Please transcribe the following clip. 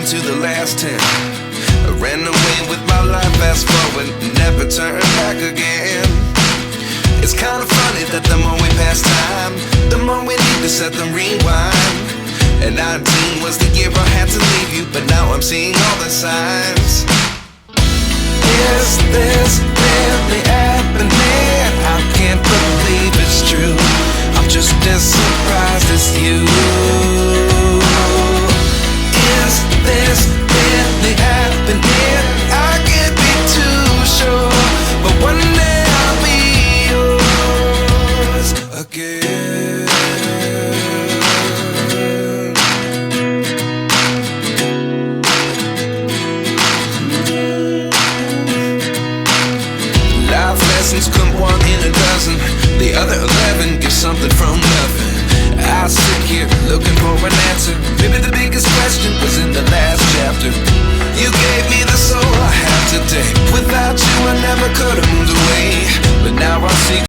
to the last 10. I ran away with my life, fast forward, never turn back again. It's kind of funny that the more we pass time, the more we need to set them rewind. And 19 was the year I had to leave you, but now I'm seeing all the signs. Is this really happening? I can't believe it's true. I'm just as surprised as you. Is this really happening? I can't be too sure, but one day I'll be yours again. Life lessons come one in a dozen. The other 11 get something from nothing.